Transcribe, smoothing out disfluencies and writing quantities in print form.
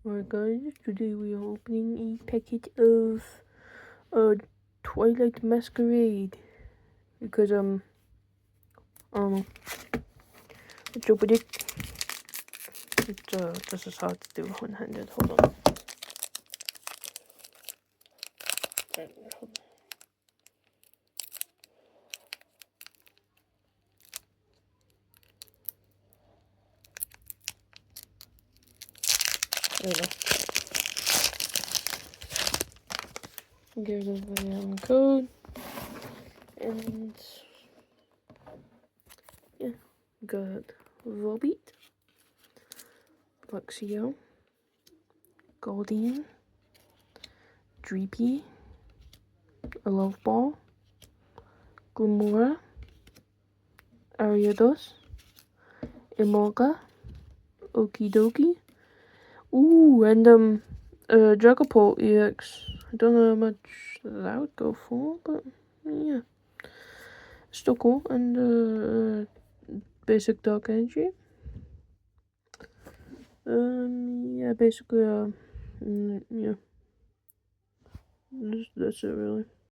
Alright guys, today we are opening a packet of Twilight Masquerade because I don't know. Let's open it. This is hard to do one-handed. Hold on. There we go. Give everybody a code, and yeah, got Volbeat, Luxio, Goldeen, Dreepy, a Love Ball, Glimora, Ariados, Emolga, Okidoki. Ooh, and Dragapult EX. I don't know how much that would go for, but yeah, still cool. And basic Dark Energy. Yeah, basically, yeah, that's it really.